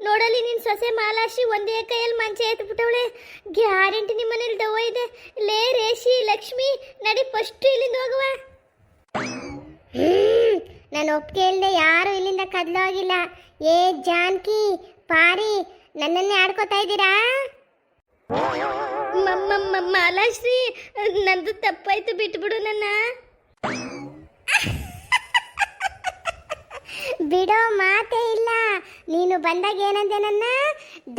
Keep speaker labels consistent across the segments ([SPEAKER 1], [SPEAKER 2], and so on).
[SPEAKER 1] ನೋಡಲಿ ನಿನ್ ಸೊಸೆ ಮಾಲಾಶಿ ಒಂದೇ ಕೈಯಲ್ಲಿ ಮಂಚ ಎತ್ಬಿಟ್ಟವಳೆ. ಗ್ಯಾರಂಟಿ ನಿಮ್ಮನೇಲಿ ಡವ್ವ ಇದೆ. ಲೇ ರೇಷಿ ಲಕ್ಷ್ಮಿ ನಡಿ ಫಸ್ಟ್ ಇಲ್ಲಿಂದ ಹೋಗುವ. ನಾನು ಒಪ್ಪಿಗೆ ಇಲ್ಲದೆ ಯಾರು ಇಲ್ಲಿಂದ ಕದ್ಲು ಹೋಗಿಲ್ಲ. ಏ ಜಾನ್ಕಿ ಪಾರಿ ನನ್ನನ್ನೇ ಆಡ್ಕೋತಾ ಇದ್ದೀರಾ? ಮಾಲಾಶ್ರೀ ನಂದು ತಪ್ಪಾಯ್ತು, ಬಿಟ್ಬಿಡು ನನ್ನ. ಬಿಡೋ ಮಾತೇ ಇಲ್ಲ. ನೀನು ಬಂದಾಗ ಏನಂತೆ, ನನ್ನ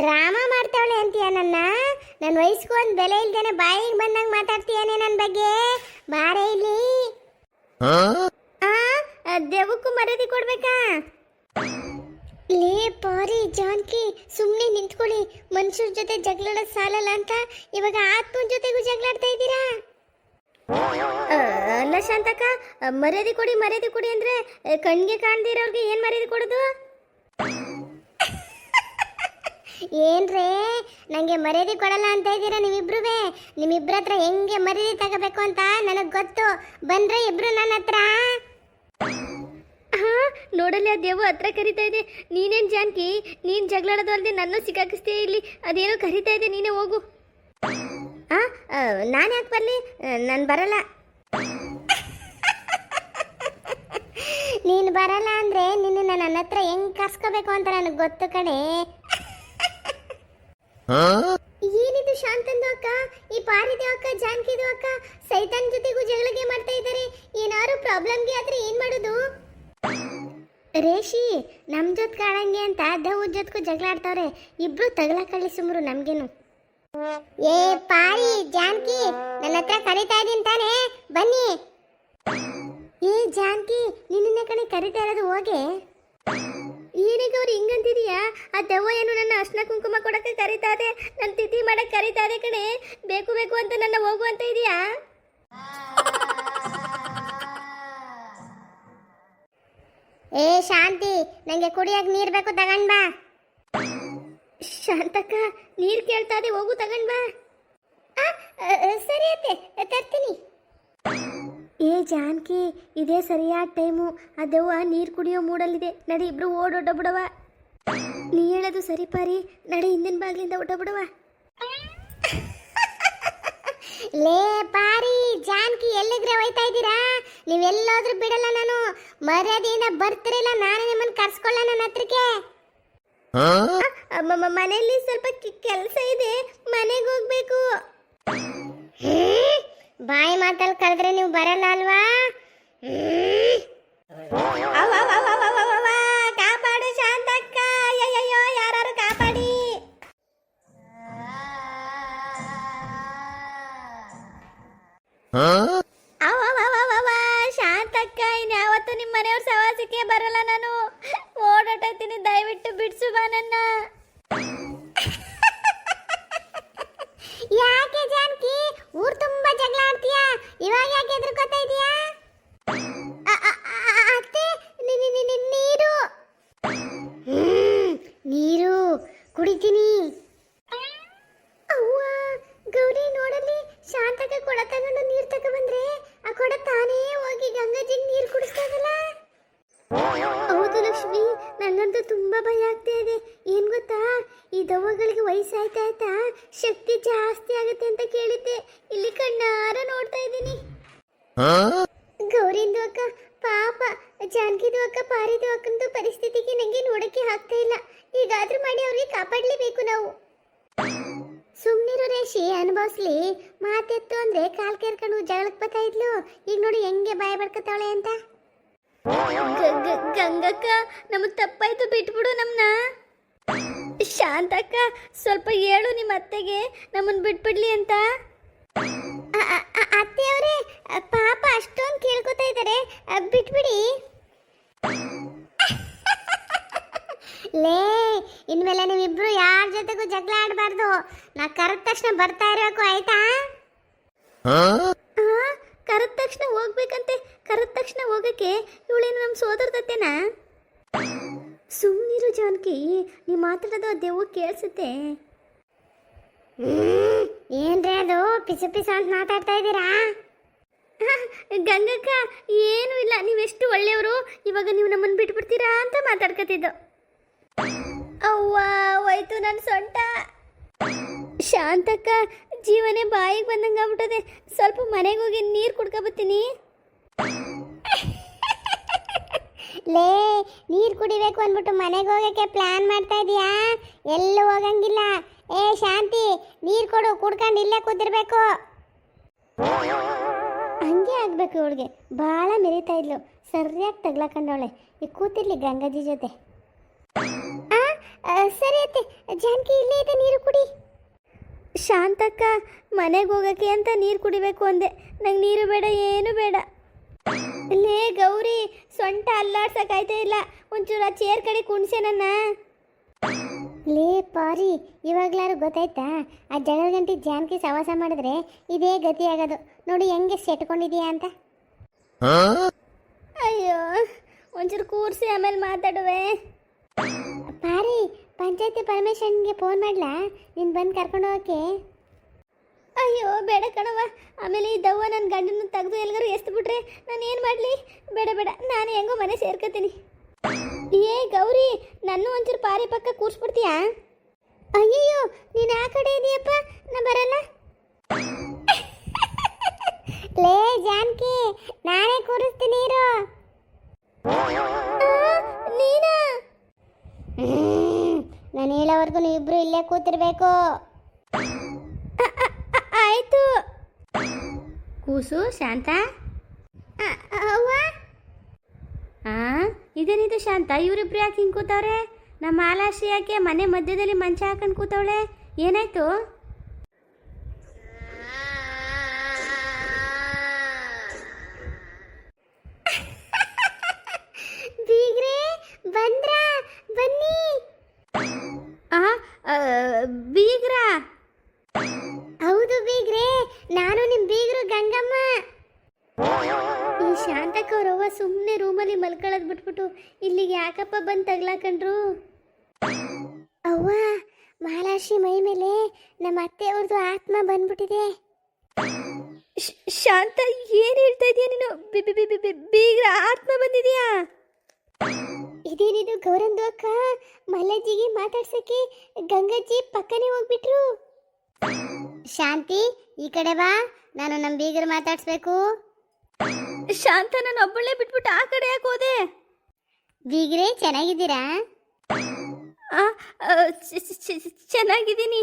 [SPEAKER 1] ಡ್ರಾಮಾ ಮಾಡ್ತಾವಳೆ ಅಂತೀಯ. ನನ್ನ ವಯಸ್ಸಿಗೂ ಒಂದು ಬೆಲೆ ಇಲ್ದೇನೆ ಬಾಯಿಗೆ ಬಂದಂಗೆ ಮಾತಾಡ್ತೀಯಾನೆ ನನ್ನ ಬಗ್ಗೆ. ಬಾರೇ ಇಲ್ಲಿ. ದೇವಕ್ಕೂ ಮರ್ಯಾದೆ ಕೊಡ್ಬೇಕಾ? ಲೇ ಪಾರಿ ಜಾನ್ಕಿ ಸುಮ್ಮನೆ ನಿಂತ್ಕೊಳ್ಳಿ. ಮನುಷ್ಯರ ಜೊತೆ ಜಗಳಾಡೋದು ಸಾಲಲ್ಲ ಅಂತ ಇವಾಗ ಆತ್ಮನ ಜೊತೆಗೂ ಜಗಳಾಡ್ತಾ ಇದ್ದೀರಾ? ಅಲ್ಲ ಶಾಂತಕ್ಕ, ಮರ್ಯಾದೆ ಕೊಡಿ ಮರ್ಯಾದೆ ಕೊಡಿ ಅಂದ್ರೆ ಕಣ್ಗೆ ಕಾಣ್ದಿರೋರ್ಗೆ ಏನ್ ಮರ್ಯಾದೆ ಕೊಡೋದು? ಏನ್ರೇ ನಂಗೆ ಮರ್ಯಾದೆ ಕೊಡಲ್ಲ ಅಂತ ಇದ್ದೀರಾ ನೀವಿಬ್ರುವೆ? ನಿಮ್ಮಿಬ್ರ ಹತ್ರ ಹೆಂಗೆ ಮರ್ಯಾದೆ ತಗೋಬೇಕು ಅಂತ ನನಗೆ ಗೊತ್ತು. ಬಂದ್ರೆ ಇಬ್ರು ನನ್ನ ಹತ್ರ. ಹಾ ನೋಡಲಿ, ಆ ದೇವು ಹತ್ರ ಕರಿತಾ ಇದೆ. ನೀನೇನ್ ಜಾನ್ಕಿ, ನೀನ್ ಜಗಳಾಡೋದು ಅಲ್ಲದೆ ನನ್ನ ಸಿಕ್ಕಾಕಿಸ್ತೀಯ ಇಲ್ಲಿ. ಅದೇನೋ ಕರಿತಾ ಇದೆ, ನೀನೇ ಹೋಗು. ನಾನು ಯಾಕೆ ಬರಲಿ? ನಾನು ಬರಲ್ಲ. ನೀನು ಬರಲ್ಲ ಅಂದ್ರೆ ನಿನ್ನ ನನ್ನ ಹತ್ರ ಹೆಂಗ್ ಕರ್ಸ್ಕೋಬೇಕು ಅಂತ ನನಗೆ ಗೊತ್ತು ಕಣೆ. ಏನಿದು ಶಾಂತಂದು ಅಕ್ಕ, ಈ ಪಾರಿದು ಅಕ್ಕ, ಜಾನ್ಕಿದು ಅಕ್ಕ ಸೈತಾನ್ ಜೊತೆಗೂ ಜಗಳಿಗೆ ಮಾಡ್ತಾ ಇದ್ದಾರೆ. ಏನಾರು ಪ್ರಾಬ್ಲಮ್ಗೆ ಆದ್ರೆ ಏನ್ ಮಾಡೋದು? ರೇಷಿ ನಮ್ ಜೊತೆ ಕಾಡಂಗೆ ಅಂತ ದವ್ವ ಜೊತೆಗೂ ಜಗಳ ಆಡ್ತಾವ್ರೆ. ಇಬ್ರು ತಗಲಾಕಳ್ಳಿ ಸುಮ್ರು ನಮ್ಗೇನು. ಏ ಪಾರಿ ಜಾನ್ಕಿ ನನ್ನ ಹತ್ರ ಕರಿತಾ ಇದೀನಿ ತಾನೆ, ಬನ್ನಿ. ಏ ಜಾನ್ಕಿ ನಿನ್ನೆ ಕಣೆ ಕರಿತಾ ಇರೋದು, ಹೋಗೆ. ಏನೀಗ ಅವ್ರು ಹಿಂಗಂತಿದೀಯಾ? ಆ ದೆವ್ವ ಏನು ನನ್ನ ಅರ್ಶನ ಕುಂಕುಮ ಕೊಡಕ್ಕೆ ಕರಿತಾ ಇದೆ, ನನ್ನ ತಿಥಿ ಮಾಡಕ್ಕೆ ಕರಿತಾ ಇದೆ ಕಣೆ. ಬೇಕು ಬೇಕು ಅಂತ ನನ್ನ ಹೋಗು ಅಂತ ಇದೀಯಾ? ಏ ಶಾಂತಿ ನಂಗೆ ಕುಡಿಯಕ್ಕೆ ನೀರು ಬೇಕು, ತಗೊಂಡ್ ಬಾ. ಶಾಂತಕ್ಕ ನೀರು ಕೇಳ್ತಾ ಇದೆ, ಹೋಗು ತಗೊಂಡ್ ಬಾ. ಸರಿ ಅತ್ತೆ ತರ್ತೀನಿ. ಏ ಜಾನ್ಕಿ ಇದೇ ಸರಿಯಾದ ಟೈಮು. ಆ ದೆವ್ವ ನೀರು ಕುಡಿಯೋ ಮೂಡಲ್ಲಿದೆ. ನಡಿ ಇಬ್ರು ಓಡೋಡ ಬಿಡವ. ನೀ ಹೇಳೋದು ಸರಿ ಪಾರಿ, ನಡಿ ಹಿಂದಿನ ಬಾಗಿಲಿಂದ ಓಡ ಬಿಡವ. ಲೇ ಪಾರಿ ಜಾನ್ಕಿ ಎಲ್ಲಿಗ್ರೆ ಹೋಯ್ತಾ ಇದ್ದೀರಾ? ನೀವೆಲ್ಲೋದ್ರೂ ಬಿಡಲ್ಲ ನಾನು. ಮರ್ಯಾದೆಯಿಂದ ಬರ್ತಿರಲ್ಲ, ನಾನೇ ನಿಮ್ಮನ್ನು ಕರ್ಸ್ಕೊಳ್ಳ ನನ್ನ ಹತ್ರಕ್ಕೆ. ಮನೆಯಲ್ಲಿ ಸ್ವಲ್ಪ ಕೆಲಸ ಇದೆ, ಮನೆಗೆ ಹೋಗ್ಬೇಕು. ಬಾಯಿ ಮಾತಲ್ಲಿ ಕರೆದ್ರೆ ನೀವು ಬರಲ್ಲ ಅಲ್ವಾ? ಕಾಪಾಡು ಶಾಂತಕ್ಕ, ಅಯ್ಯಯ್ಯೋ ಯಾರು ಕಾಪಾಡಿ. ಶಾಂತಕ್ಕ ಇನ್ಯಾವತ್ತು ನಿಮ್ಮ ಮನೆಯವ್ರ ಸವಾಸಕ್ಕೆ ಬರಲ್ಲ ನಾನು. ಓಡಾಡ್ತೀನಿ, ದಯವಿಟ್ಟು ಬಿಡ್ಸು ಬಾ ನನ್ನ. ಯಾಕೆ ಜಾನ್ಕಿ ಊರ್ ತುಂಬಾ ಜಗಳ ಆಡ್ತೀಯಾ? ಇವಾಗ ಯಾಕೆ ಎದುರ್ಕೋತಾ ಇದೀಯಾ? ಅತ್ತೆ ನೀರು ನೀರು ಕುಡಿತೀನಿ. ಅವ್ವ ಗೌರಿ ನೋಡಲಿ, ಶಾಂತಕ್ಕೆ ಕೊಡ ತಗೊಂಡು ನೀರು ತಗೋ ಬಂದ್ರೆ ಆ ಕೊಡ ತಾನೇ ಹೋಗಿ ಗಂಗಾಜಿಗೆ ನೀರು ಕುಡಿಸ್ತಾಗಲ್ಲ. ಹೌದು ಲಕ್ಷ್ಮಿ, ನಂಗಂತೂ ತುಂಬಾ ಭಯ ಆಗ್ತಾ ಇದೆ. ಏನ್ ಗೊತ್ತಾ, ಈ ದವ್ವಗಳಿಗೆ ವಯಸ್ಸಾಯ್ತಾ ಆಯ್ತಾ ಶಕ್ತಿ ಜಾಸ್ತಿ ಆಗುತ್ತೆ ಅಂತ ಕೇಳಿದ್ದೆ. ಇಲ್ಲಿ ಕಣ್ಣಾರ ನೋಡ್ತಾ ಇದ್ದೀನಿ. ಗೌರಿಂದು ಅಕ್ಕ ಪಾಪ, ಜಾನ್ಕಿದು ಅಕ್ಕ, ಪಾರಿದು ಅಕ್ಕಂದು ಪರಿಸ್ಥಿತಿಗೆ ನಂಗೆ ನೋಡಕ್ಕೆ ಆಗ್ತಾ ಇಲ್ಲ. ಈಗಾದ್ರೂ ಮಾಡಿ ಅವ್ರಿಗೆ ಕಾಪಾಡ್ಲೇಬೇಕು ನಾವು. ಸುಮ್ನಿರು ರೇಷಿ, ಅನುಭವಿಸ್ಲಿ. ಮಾತೆತ್ತು ಅಂದ್ರೆ ಕಾಲ್ ಕೇರ್ಕೊಂಡು ಜಗಳಕ್ಕೆ ಬರ್ತಾ ಇದ್ಲು. ಈಗ ನೋಡಿ ಹೆಂಗೆ ಬಾಯ ಬಡ್ಕತಾವಳೆ ಅಂತ. ಗಂಗಕ್ಕ ನಮಗ್ ತಪ್ಪಾಯ್ತು, ಬಿಟ್ಬಿಡು ನಮ್ನ. ಶಾಂತಕ್ಕ ಸ್ವಲ್ಪ ಹೇಳು ನಿಮ್ಮ ಅತ್ತೆಗೆ ನಮ್ಮನ್ನ ಬಿಟ್ಬಿಡ್ಲಿ ಅಂತ. ಅತ್ತೆಯವರೇ ಪಾಪ ಅಷ್ಟೊಂದು ಕೇಳ್ಕೊತಾ ಇದ್ದಾರೆ, ಬಿಟ್ಬಿಡಿ. ಲೇ ಇನ್ಮೇಲೆ ನೀವಿಬ್ರು ಯಾರ ಜೊತೆಗೂ ಜಗಳ ಆಡಬಾರ್ದು. ನಾ ಕರೆದ ತಕ್ಷಣ ಬರ್ತಾ ಇರಬೇಕು, ಆಯ್ತಾ? ಕರೆದ ತಕ್ಷಣ ಹೋಗ್ಬೇಕಂತೆ. ಕರೆದ ತಕ್ಷಣ ಹೋಗಕ್ಕೆ ಇವಳೇನು ನಮ್ಮ ಸೋದರದತ್ತೇನಾ? ಸುಮ್ಮನಿರು ಜಾನ್ಕಿ, ನೀವು ಮಾತಾಡೋದು ದೆವ್ವ ಕೇಳಿಸುತ್ತೆ. ಏನ್ರಿ ಅದು ಪಿಸು ಪಿಸು ಅಂತ ಮಾತಾಡ್ತಾ ಇದ್ದೀರಾ? ಗಂಗಕ್ಕ ಏನು ಇಲ್ಲ, ನೀವೆಷ್ಟು ಒಳ್ಳೆಯವರು. ಇವಾಗ ನೀವು ನಮ್ಮನ್ನು ಬಿಟ್ಬಿಡ್ತೀರಾ ಅಂತ ಮಾತಾಡ್ಕೊತಿದ್ದು. ಅವ್ವ ಅವ್ವ ಹೋಯ್ತು ನನ್ನ ಸೊಂಟ. ಶಾಂತಕ್ಕ ಜೀವನೇ ಬಾಯಿಗೆ ಬಂದಂಗೆ ಆಗ್ಬಿಟ್ಟದೆ. ಸ್ವಲ್ಪ ಮನೆಗೆ ಹೋಗಿ ನೀರು ಕುಡ್ಕೊಬತ್ತೀನಿ. ಲೇ, ನೀರು ಕುಡಿಬೇಕು ಅಂದ್ಬಿಟ್ಟು ಮನೆಗೆ ಹೋಗಕ್ಕೆ ಪ್ಲಾನ್ ಮಾಡ್ತಾ ಇದೀಯಾ? ಎಲ್ಲೂ ಹೋಗಂಗಿಲ್ಲ. ಏ ಶಾಂತಿ, ನೀರು ಕೊಡು, ಕುಡ್ಕೊಂಡು ಇಲ್ಲೇ ಕೂತಿರ್ಬೇಕು. ಹಂಗೆ ಆಗ್ಬೇಕು ಇವಳಿಗೆ. ಭಾಳ ಮೆರಿತಾ ಇದ್ಲು, ಸರಿಯಾಗಿ ತಗ್ಲಾಕೊಂಡವಳೆ. ಈಗ ಕೂತಿರ್ಲಿ ಗಂಗಾಜಿ ಜೊತೆ. ಸರಿ ಅತ್ತೆ, ಜಾನಕಿ ಇಲ್ಲೇ ಇದೆ, ನೀರು ಕುಡಿ. ಶಾಂತಕ್ಕ ಮನೆಗೆ ಹೋಗಕ್ಕೆ ಅಂತ ನೀರು ಕುಡಿಬೇಕು ಅಂದೆ. ನಂಗೆ ನೀರು ಬೇಡ, ಏನು ಬೇಡ. ಲೇ ಗೌರಿ, ಸೊಂಟ ಅಲ್ಲಾಡ್ಸಕ್ಕಾಯ್ತಾ ಇಲ್ಲ. ಒಂಚೂರು ಆ ಚೇರ್ ಕಡೆ ಕುಣ್ಸೆ ನನ್ನ. ಲೇ ಪಾರಿ, ಇವಾಗ್ಲಾರು ಗೊತ್ತಾಯ್ತಾ? ಆ ಜಗಳ ಗಂಟೆ ಜಾನಕಿ ಸವಾಸ ಮಾಡಿದ್ರೆ ಇದೇ ಗತಿ ಆಗೋದು. ನೋಡಿ ಹೆಂಗೆ ಸೆಟ್ಕೊಂಡಿದೀಯಾ ಅಂತ. ಅಯ್ಯೋ, ಒಂಚೂರು ಕೂರಿಸಿ ಆಮೇಲೆ ಮಾತಾಡುವೆ. ಪಾರಿ, ಪಂಚಾಯತಿ ಪರಮೇಶ್ವರನ್ಗೆ ಫೋನ್ ಮಾಡ್ಲಾ ನೀನು ಬಂದು ಕರ್ಕೊಂಡು ಹೋಗಕ್ಕೆ? ಅಯ್ಯೋ ಬೇಡ ಕಣವ, ಆಮೇಲೆ ಈ ದವ್ವ ನನ್ನ ಗಂಡನ ತೆಗೆದು ಎಲ್ಗಾರು ಎಸ್ದು ಬಿಟ್ರೆ ನಾನು ಏನು ಮಾಡಲಿ? ಬೇಡ ಬೇಡ, ನಾನು ಹೆಂಗೋ ಮನೆ ಸೇರ್ಕೊತೀನಿ. ಏ ಗೌರಿ, ನನ್ನ ಒಂಚೂರು ಪಾರಿ ಪಕ್ಕ ಕೂರಿಸ್ಬಿಡ್ತೀಯಾ? ಅಯ್ಯಯ್ಯೋ, ನೀನು ಆ ಕಡೆ ಇದೆಯಪ್ಪ, ನಾ ಬರಲ್ಲ. ಲೇ ಜಾನಕಿ, ನಾನೇ ಕೂರಿಸ್ತೀನಿ ಇರು. ನೀನಾ? ನಾನು ಹೇಳೋವರೆಗೂ ನೀವಿಬ್ರು ಇಲ್ಲೇ ಕೂತಿರ್ಬೇಕು. ಆಯ್ತು. ಕೂಸು ಶಾಂತ. ಅವ್ವ, ಇದೇನಿದು ಶಾಂತ, ಇವರಿಬ್ರು ಯಾಕೆ ಹಿಂಗೆ ಕೂತವ್ರೆ? ನಮ್ಮ ಮಾಲಾಶ್ರೀ ಯಾಕೆ ಮನೆ ಮಧ್ಯದಲ್ಲಿ ಮಂಚ ಹಾಕೊಂಡು ಕೂತವಳೆ? ಏನಾಯ್ತು? ಬೀಗ್ರೆ ಬಂದ್ರಾ? ಬನ್ನಿ. ಬೀಗ್ರ? ಹೌದು ಬೀಗ್ರೆ, ನಾನು ನಿಮ್ಮ ಬೀಗರು ಗಂಗಮ್ಮ. ಈ ಶಾಂತಕ್ಕವ್ರವ್ವ ಸುಮ್ಮನೆ ರೂಮಲ್ಲಿ ಮಲ್ಕೊಳ್ಳೋದು ಬಿಟ್ಬಿಟ್ಟು ಇಲ್ಲಿಗೆ ಯಾಕಪ್ಪ ಬಂದು ತಗ್ಲಾಕಂಡ್ರು? ಅವ್ವ, ಮಹಾರಾಷ್ಟ್ರಿ ಮೈ ಮೇಲೆ ನಮ್ಮ ಅತ್ತೆ ಅವ್ರದ್ದು ಆತ್ಮ ಬಂದ್ಬಿಟ್ಟಿದೆ. ಶಾಂತ, ಏನು ಹೇಳ್ತಾ ಇದೀಯ ನೀನು? ಬೀಗ್ರ ಆತ್ಮ ಬಂದಿದೆಯಾ? ಇದೇನಿದು ಗೌರಂದು ಅಕ್ಕ, ಮಲ್ಲಜ್ಜಿಗೆ ಮಾತಾಡ್ಸಕ್ಕೆ ಗಂಗಜ್ಜಿ ಪಕ್ಕನೇ ಹೋಗ್ಬಿಟ್ರು. ಶಾಂತಿ, ಈ ಕಡೆ ಬಾ, ನಾನು ನಮ್ಮ ಬೀಗರು ಮಾತಾಡ್ಸ್ಬೇಕು. ಶಾಂತ, ನಾನು ಒಬ್ಬಳೇ ಬಿಟ್ಬಿಟ್ಟು ಆ ಕಡೆ ಯಾಕೆ ಹೋದೆ? ಬೀಗ್ರೆ ಚೆನ್ನಾಗಿದ್ದೀರಾ? ಚೆನ್ನಾಗಿದ್ದೀನಿ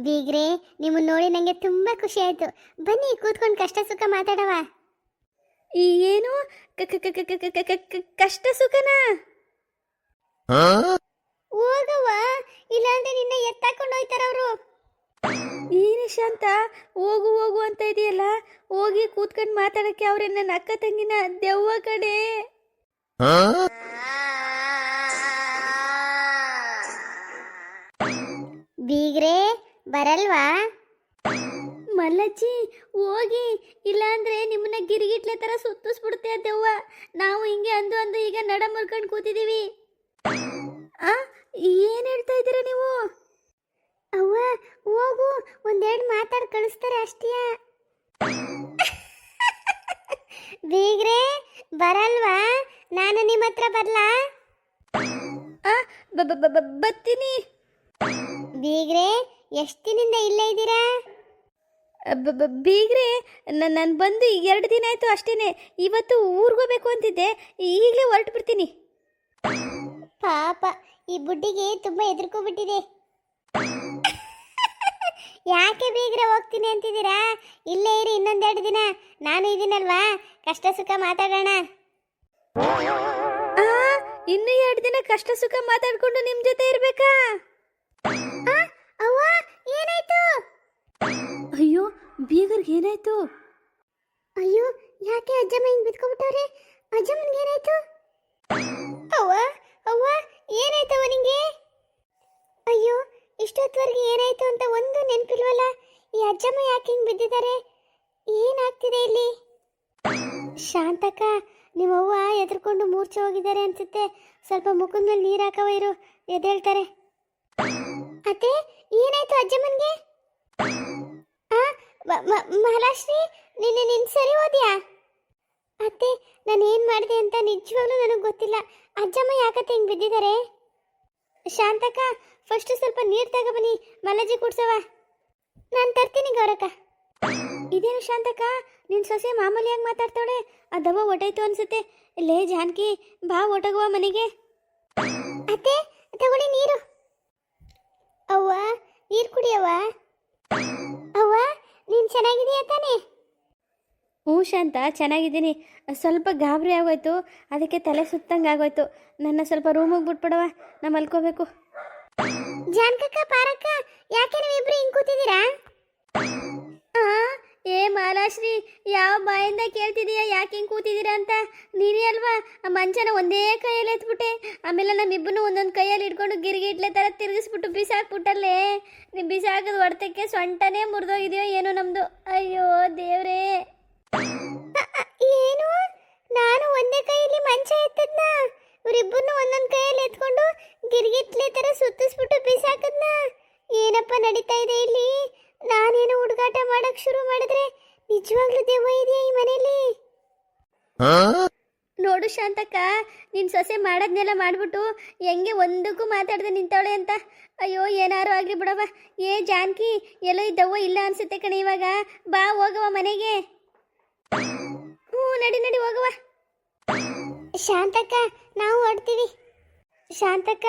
[SPEAKER 1] ಬೀಗ್ರೆ, ನಿಮ್ಮನ್ನು ನೋಡಿ ನನಗೆ ತುಂಬ ಖುಷಿ ಆಯಿತು. ಬನ್ನಿ ಕೂತ್ಕೊಂಡು ಕಷ್ಟ ಸುಖ ಮಾತಾಡವ. ಏನು ಕಷ್ಟ ಸುಖನ? ಹೋಗವ, ಇಲ್ಲಾಂದ್ರೆ ನಿನ್ನ ಎತ್ತಾಕೊಂಡು ಹೋಯ್ತಾರ ಅವರು. ಏನು ಶಾಂತ, ಹೋಗು ಹೋಗು ಅಂತ ಇದೆಯಲ್ಲ, ಹೋಗಿ ಕೂತ್ಕೊಂಡು ಮಾತಾಡಕ್ಕೆ ಅವ್ರೆ ನನ್ನ ಅಕ್ಕ ತಂಗಿನ ದೆವ್ವ ಕಡೆ. ಬೀಗ್ರೆ ಬರಲ್ವಾ? ಮಲ್ಲಜ್ಜಿ ಹೋಗಿ, ಇಲ್ಲಾಂದ್ರೆ ನಿಮ್ಮನ್ನ ಗಿರಿಗಿಟ್ಲೆ ತರ ಸುತ್ತಿಸ್ಬಿಡುತ್ತೆ ದೆವ್ವ. ನಾವು ಹಿಂಗೆ ಅಂದು ಅಂದು ಈಗ ನಡ ಮುರ್ಕೊಂಡು ಕೂತಿದೀವಿ. ಏನ್ ಹೇಳ್ತಾ ಇದ್ದೀರಾ ನೀವು? ಅವ್ವ ಹೋಗು, ಒಂದೆರಡು ಮಾತಾಡಿ ಕಳಿಸ್ತಾರೆ ಅಷ್ಟೇ. ಬೀಗ್ರೆ ಬರಲ್ವಾ? ನಾನು ನಿಮ್ಮ ಹತ್ರ ಬರ್ಲಾ? ಬರ್ತೀನಿ. ಬೀಗ್ರೆ, ಎಷ್ಟು ದಿನದಿಂದ ಇಲ್ಲೇ ಇದ್ದೀರಾ? ಬೀಗ್ರೆ, ನಾನು ಬಂದು 2 ದಿನ ಆಯಿತು ಅಷ್ಟೇನೆ. ಇವತ್ತು ಊರಿಗೋಗ್ಬೇಕು ಅಂತಿದ್ದೆ, ಈಗಲೇ ಹೊರಟು ಬಿಡ್ತೀನಿ. ಪಾಪ, ಈ ಬುಡ್ಡಿಗೆ ತುಂಬ ಹೆದರ್ಕೊಬಿಟ್ಟಿದೆ. ಯಾಕೆ ಬೀಗ್ರೆ ಹೋಗ್ತೀನಿ ಅಂತಿದ್ದೀರಾ? ಇಲ್ಲೇ ಇರಿ, ಇನ್ನೊಂದೆರಡು ದಿನ ನಾನು ಇದೀನಲ್ವಾ, ಕಷ್ಟ ಸುಖ ಮಾತಾಡೋಣ. ಇನ್ನು 2 ದಿನ ಕಷ್ಟ ಸುಖ ಮಾತಾಡ್ಕೊಂಡು ನಿಮ್ಮ ಜೊತೆ ಇರ್ಬೇಕಾ? ಅವ್ವ, ಏನಾಯ್ತು? ಅಯ್ಯೋ, ಬೀಗರ್ಗೆ ಏನಾಯ್ತು? ಅಯ್ಯೋ, ಯಾಕೆ ಅಜ್ಜಮ್ಮ ಹಿಂಗೆ ಬಿದ್ಕೊಬಿಟ್ಟವ್ರೆ? ಅಜ್ಜಮ್ಮನಿಗೆ ಏನಾಯ್ತು? ಅವ್ವ ಅವ್ವ, ಏನಾಯ್ತವ ನಿಂಗೆ? ಅಯ್ಯೋ, ಇಷ್ಟೊತ್ತವರೆಗೆ ಏನಾಯ್ತು ಅಂತ ಒಂದು ನೆನಪಿಲ್ವಲ್ಲ. ಈ ಅಜ್ಜಮ್ಮ ಯಾಕೆ ಹಿಂಗೆ ಬಿದ್ದಿದ್ದಾರೆ? ಏನಾಗ್ತಿದೆ ಇಲ್ಲಿ? ಶಾಂತಕ್ಕ, ನಿಮ್ಮವ್ವ ಎದ್ರಕೊಂಡು ಮೂರ್ಛೆ ಹೋಗಿದ್ದಾರೆ ಅನ್ಸುತ್ತೆ. ಸ್ವಲ್ಪ ಮುಖದ ಮೇಲೆ ನೀರು ಹಾಕವ ಇರು, ಎದ್ದೇಳ್ತಾರೆ. ಅತ್ತೆ, ಏನಾಯ್ತು ಅಜ್ಜಮ್ಮನಿಗೆ? ಮಹಾಲಕ್ಷ್ಮಿ, ನೀನು ಸರಿ ಹೋದ್ಯಾ? ಅತ್ತೆ, ನಾನು ಏನು ಮಾಡಿದೆ ಅಂತ ನಿಜವಾಗ್ಲೂ ನನಗೆ ಗೊತ್ತಿಲ್ಲ. ಅಜ್ಜಮ್ಮ ಯಾಕತ್ತೆ ಹಿಂಗೆ ಬಿದ್ದಿದ್ದಾರೆ? ಶಾಂತಕ್ಕ ಫಸ್ಟ್ ಸ್ವಲ್ಪ ನೀರು ತಗೊಬನ್ನಿ, ಮಲಜಿ ಕುಡ್ಸವ. ನಾನು ತರ್ತೀನಿ ಗೌರಕ್ಕ. ಇದೇನು ಶಾಂತಕ್ಕ, ನಿನ್ನ ಸೊಸೆ ಮಾಮೂಲಿಯಾಗಿ ಮಾತಾಡ್ತಾಳೆ, ಆ ದವ ಹೊಟ್ಟೈತು ಅನ್ಸುತ್ತೆ. ಲೇ ಜಾನಕಿ, ಬಾ ಒಟಗುವ ಮನೆಗೆ. ಅತ್ತೆ ತಗೊಳ್ಳಿ ನೀರು. ಅವ್ವ ನೀರು ಕುಡಿಯವ್ವ. ಅವ್ವ ನೀನು ಚೆನ್ನಾಗಿದೆಯಾ ತಾನೇ? ಹ್ಞೂ ಶಾಂತ, ಚೆನ್ನಾಗಿದ್ದೀನಿ. ಸ್ವಲ್ಪ ಗಾಬರಿ ಆಗೋಯ್ತು, ಅದಕ್ಕೆ ತಲೆ ಸುತ್ತಂಗೆ ಆಗೋಯ್ತು. ನನ್ನ ಸ್ವಲ್ಪ ರೂಮಿಗೆ ಬಿಟ್ಬಿಡವ, ನಾ ಮಲ್ಕೋಬೇಕು. ಜಾನಕಕ್ಕ, ಪಾರಕ್ಕ, ಯಾಕೆ ನೀವಿಬ್ರು ಹಿಂಗೆ ಕೂತಿದ್ದೀರಾ? ಏ ಮಾಲಾಶ್ರೀ, ಯಾವ ಬಾಯಿಂದ ಕೇಳ್ತಿದೀಯಾ ಯಾಕೆ ಹಿಂಗೆ ಕೂತಿದ್ದೀರಾ ಅಂತ? ನೀನೇ ಅಲ್ವಾ ಆ ಮಂಚನ ಒಂದೇ ಕೈಯಲ್ಲಿ ಎತ್ಬಿಟ್ಟೆ, ಆಮೇಲೆ ನಮ್ಮಿಬ್ಬನು ಒಂದೊಂದು ಕೈಯಲ್ಲಿ ಇಟ್ಕೊಂಡು ಗಿರಿಗಿಟ್ಲೆ ಥರ ತಿರುಗಿಸ್ಬಿಟ್ಟು ಬಿಸಾಕ್ಬಿಟ್ಟಲ್ಲೇ. ನೀವು ಬಿಸಾಕದ ಹೊಡೆತಕ್ಕೆ ಸೊಂಟನೇ ಮುರಿದೋಗಿದೆಯೋ ಏನೋ ನಮ್ಮದು. ಅಯ್ಯೋ ದೇವ್ರೇ. ಏನು, ನಾನು ಒಂದೇ ಕೈಯಲ್ಲಿ ಮಂಚ ಎತ್ತದ್ನ, ಇವರಿಬ್ಬರನ್ನು ಒಂದೊಂದು ಕೈಯಲ್ಲಿ ಎತ್ಕೊಂಡು ಗಿರ್ಗಿಟ್ಲೆ ಥರ ಸುತ್ತಿಸ್ಬಿಟ್ಟು ಬಿಸಾಕದ್ನ? ಏನಪ್ಪ ನಡೀತಾ ಇದೆ ಇಲ್ಲಿ? ನಾನೇನು ಹುಡುಗಾಟ ಮಾಡಕ್ ಶುರು ಮಾಡಿದ್ರೆ ನಿಜವಾಗ್ಲೂ ದೆವ್ವ ಇದೆಯಾ ಈ ಮನೆಯಲ್ಲಿ? ನೋಡು ಶಾಂತಕ್ಕ, ನಿನ್ನ ಸೊಸೆ ಮಾಡೋದ್ನೆಲ್ಲ ಮಾಡ್ಬಿಟ್ಟು ಹೆಂಗೆ ಒಂದಕ್ಕೂ ಮಾತಾಡದೆ ನಿಂತವಳೆ ಅಂತ. ಅಯ್ಯೋ ಏನಾರು ಆಗ್ಲಿ ಬಿಡವ. ಏ ಜಾನಕಿ, ಎಲ್ಲೋ ಈ ದೆವ್ವ ಇಲ್ಲ ಅನ್ಸುತ್ತೆ ಕಣೆ. ಇವಾಗ ಬಾ ಹೋಗವ ಮನೆಗೆ. ಹ್ಞೂ ನಡಿ ನಡಿ ಹೋಗವ. ಶಾಂತಕ್ಕ, ನಾವು ಹೊಡ್ತೀವಿ. ಶಾಂತಕ್ಕ,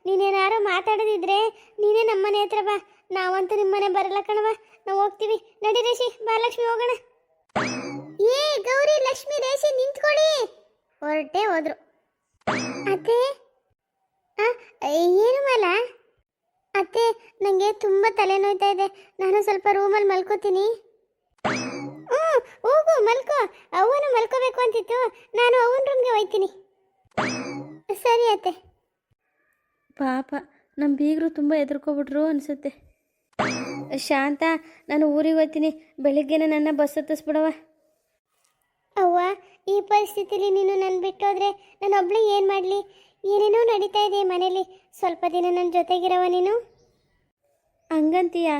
[SPEAKER 1] ನೀನೇನಾರು ಮಾತಾಡೋದಿದ್ರೆ ನೀನೇ ನಮ್ಮನೆ ಹತ್ರ ಬಾ, ನಾವಂತೂ ನಿಮ್ಮನೆ ಬರಲ್ಲ ಕಣವ, ನಾವು ಹೋಗ್ತೀವಿ. ನಡಿ ರೇಷಿ, ಬಾ ಲಕ್ಷ್ಮಿ ಹೋಗೋಣ. ಏ ಗೌರಿ, ಲಕ್ಷ್ಮಿ, ರೇಷಿ ನಿಂತ್ಕೊಳ್ಳಿ. ಹೊರಟೇ ಹೋದ್ರು. ಅತ್ತೆ ಏನು ಮಾಲ? ಅತ್ತೆ ನನಗೆ ತುಂಬ ತಲೆನೋಯ್ತಾ ಇದೆ, ನಾನು ಸ್ವಲ್ಪ ರೂಮಲ್ಲಿ ಮಲ್ಕೋತೀನಿ. ಹ್ಞೂ ಹೋಗು ಮಲ್ಕೋ, ಅವನು ಮಲ್ಕೋಬೇಕು ಅಂತಿತ್ತು, ನಾನು ಅವನ ರೂಮ್ಗೆ ಹೋಯ್ತೀನಿ. ಸರಿ ಅತ್ತೆ.
[SPEAKER 2] ಪಾಪ ನಮ್ಮ ಬೀಗರು ತುಂಬ ಹೆದರ್ಕೊಬಿಟ್ರು ಅನಿಸುತ್ತೆ. ಶಾಂತ, ನಾನು ಊರಿಗೆ ಹೋಗ್ತೀನಿ, ಬೆಳಿಗ್ಗೆನೇ ನನ್ನ ಬಸ್ ಹತ್ತಿಸ್ಬಿಡವ.
[SPEAKER 1] ಅವ್ವ, ಈ ಪರಿಸ್ಥಿತಿಲಿ ನೀನು ನನ್ನ ಬಿಟ್ಟೋದ್ರೆ ನಾನು ಒಬ್ಳು ಏನು ಮಾಡಲಿ? ಏನೇನೋ ನಡೀತಾ ಇದೆ ಮನೇಲಿ, ಸ್ವಲ್ಪ ದಿನ ನನ್ನ ಜೊತೆಗಿರವ ನೀನು.
[SPEAKER 2] ಹಂಗಂತೀಯ?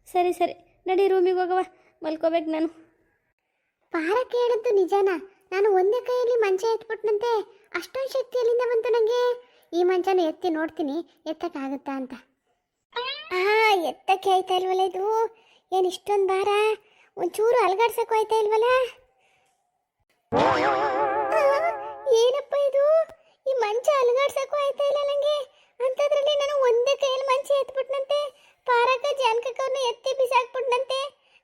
[SPEAKER 2] ಸರಿ ಸರಿ, ನಡಿ ರೂಮಿಗೆ ಹೋಗವ, ಮಲ್ಕೋಬೇಕು ನಾನು.
[SPEAKER 1] ಪಾರಕ್ಕೆ ಹೇಳಿದ್ದು ನಿಜನಾ? ನಾನು ಒಂದೇ ಕೈಯಲ್ಲಿ ಮಂಚ ಎತ್ಬಿಟ್ನಂತೆ, ಅಷ್ಟೊಂದು ಶಕ್ತಿ ಎಲ್ಲಿಂದ ಬಂತು ನನಗೆ? ಈ ಮಂಚನ ಎತ್ತಿ ನೋಡ್ತೀನಿ, ಎತ್ತಕ್ಕಾಗುತ್ತಾ ಅಂತ. ಎತ್ತಕ್ಕೆ ಆಯ್ತಾ ಇಲ್ವಲ್ಲ ಇದು? ಏನು ಇಷ್ಟೊಂದು ಭಾರ? ಒಂಚೂರು ಅಲ್ಗಾಡ್ಸಕ್ಕೂ ಆಯ್ತಾ ಇಲ್ವಲ್ಲ? ಏನಪ್ಪ ಇದು? ಈ ಮಂಚ ಅಲ್ಗಾಡ್ಸಕ್ಕೂ ಆಯ್ತಾ ಇಲ್ಲ ನನಗೆ, ಅಂಥದ್ರಲ್ಲಿ ನಾನು ಒಂದೇ ಕೈಯಲ್ಲಿ ಮಂಚ ಎತ್ಬಿಟ್ನಂತೆ. ಪಾರಕ ಜಾನಕಕ್ಕವ್ರನ್ನ ಎತ್ತಿ ಬಿಸಾಕ್ಬಿಟ್ನಂತೆ.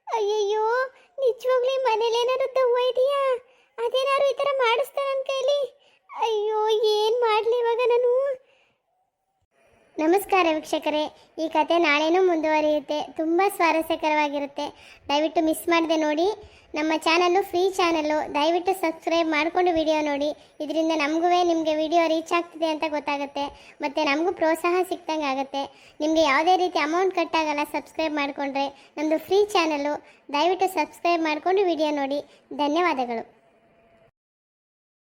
[SPEAKER 1] ಅಯ್ಯಯ್ಯೋ, ನಿಜವಾಗ್ಲೂ ಈ ಮನೇಲಿ ಏನಾದ್ರು ದವ್ವ ಇದೆಯಾ? ಅದೇನಾದ್ರು ಈ ಥರ ಮಾಡಿಸ್ತಾ ನನ್ನ ಕೈಲಿ? ಅಯ್ಯೋ, ಏನು ಮಾಡಲಿ ಇವಾಗ ನಾನು? ನಮಸ್ಕಾರ ವೀಕ್ಷಕರೇ, ಈ ಕತೆ ನಾಳೆನೂ ಮುಂದುವರಿಯುತ್ತೆ, ತುಂಬ ಸ್ವಾರಸ್ಯಕರವಾಗಿರುತ್ತೆ. ದಯವಿಟ್ಟು ಮಿಸ್ ಮಾಡದೆ ನೋಡಿ. ನಮ್ಮ ಚಾನಲ್ಲು ಫ್ರೀ ಚಾನಲ್ಲು, ದಯವಿಟ್ಟು ಸಬ್ಸ್ಕ್ರೈಬ್ ಮಾಡಿಕೊಂಡು ವಿಡಿಯೋ ನೋಡಿ. ಇದರಿಂದ ನಮಗೂ ನಿಮಗೆ ವಿಡಿಯೋ ರೀಚ್ ಆಗ್ತಿದೆ ಅಂತ ಗೊತ್ತಾಗುತ್ತೆ, ಮತ್ತು ನಮಗೂ ಪ್ರೋತ್ಸಾಹ ಸಿಕ್ತಂಗೆ ಆಗುತ್ತೆ. ನಿಮಗೆ ಯಾವುದೇ ರೀತಿ ಅಮೌಂಟ್ ಕಟ್ಟಾಗಲ್ಲ ಸಬ್ಸ್ಕ್ರೈಬ್ ಮಾಡಿಕೊಂಡ್ರೆ. ನಮ್ಮದು ಫ್ರೀ ಚಾನಲ್ಲು, ದಯವಿಟ್ಟು ಸಬ್ಸ್ಕ್ರೈಬ್ ಮಾಡಿಕೊಂಡು ವಿಡಿಯೋ ನೋಡಿ. ಧನ್ಯವಾದಗಳು.